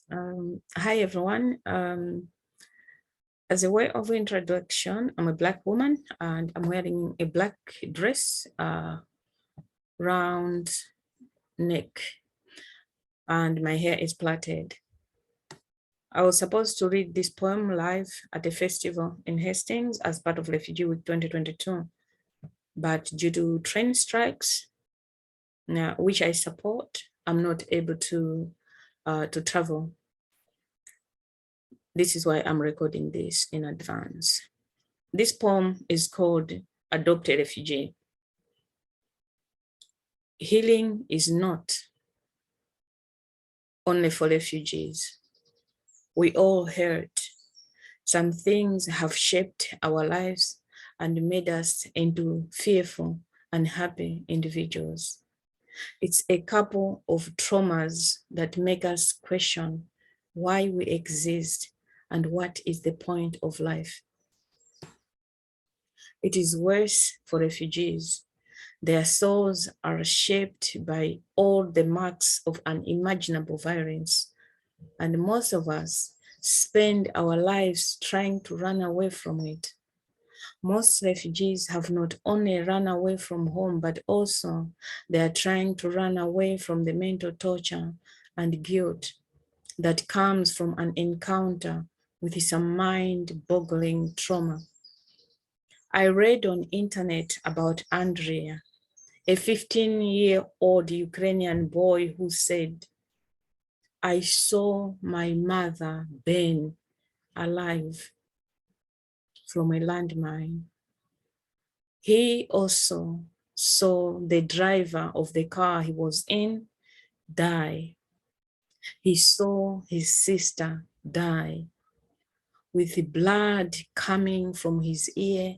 Hi, everyone. As a way of introduction, I'm a Black woman and I'm wearing a black dress, round neck, and my hair is plaited. I was supposed to read this poem live at a festival in Hastings as part of Refugee Week 2022, but due to train strikes, which I support, I'm not able to travel. This is why I'm recording this in advance. This poem is called Adopt a Refugee. Healing is not only for refugees. We all hurt. Some things have shaped our lives and made us into fearful, unhappy individuals. It's a couple of traumas that make us question why we exist and what is the point of life. It is worse for refugees. Their souls are shaped by all the marks of unimaginable violence, and most of us spend our lives trying to run away from it. Most refugees have not only run away from home, but also they are trying to run away from the mental torture and guilt that comes from an encounter with some mind-boggling trauma. I read on internet about Andriy, a 15-year-old Ukrainian boy who said, I saw my mother burn alive from a landmine. He also saw the driver of the car he was in die. He saw his sister die with the blood coming from his ear.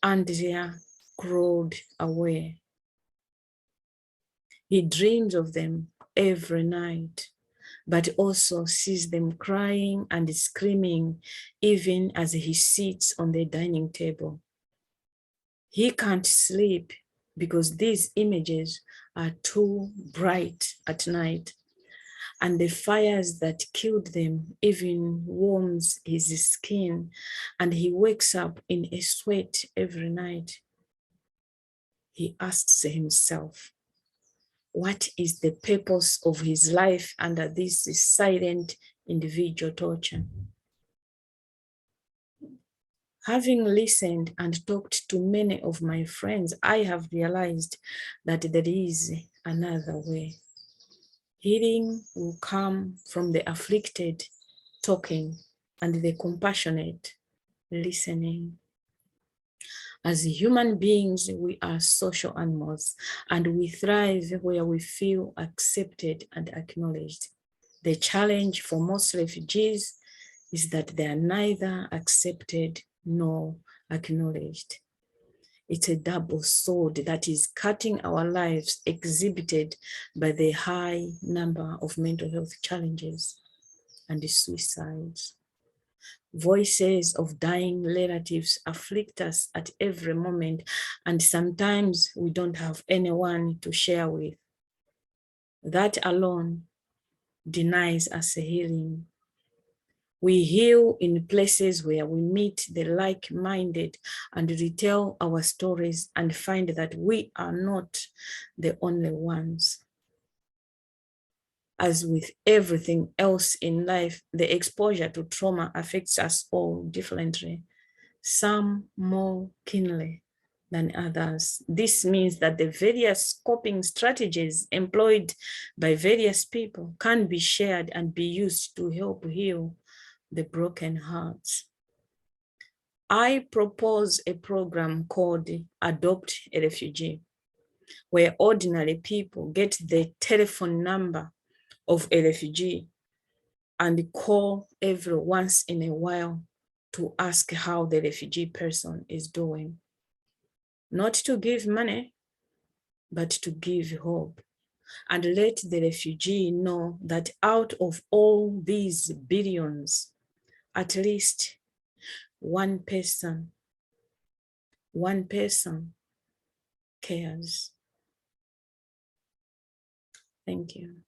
Andriy crawled away. He dreams of them every night, but also sees them crying and screaming even as he sits on the dining table. He can't sleep because these images are too bright at night, and the fires that killed them even warms his skin, and he wakes up in a sweat every night. He asks himself, what is the purpose of his life under this silent individual torture? Having listened and talked to many of my friends, I have realized that there is another way. Healing will come from the afflicted talking and the compassionate listening. As human beings, we are social animals and we thrive where we feel accepted and acknowledged. The challenge for most refugees is that they are neither accepted nor acknowledged. It's a double sword that is cutting our lives, exhibited by the high number of mental health challenges and the suicides. Voices of dying relatives afflict us at every moment, and sometimes we don't have anyone to share with. That alone denies us healing. We heal in places where we meet the like-minded and retell our stories and find that we are not the only ones. As with everything else in life, the exposure to trauma affects us all differently, some more keenly than others. This means that the various coping strategies employed by various people can be shared and be used to help heal the broken hearts. I propose a program called Adopt a Refugee, where ordinary people get the telephone number of a refugee and call every once in a while to ask how the refugee person is doing. Not to give money, but to give hope, and let the refugee know that out of all these billions, at least one person cares. Thank you.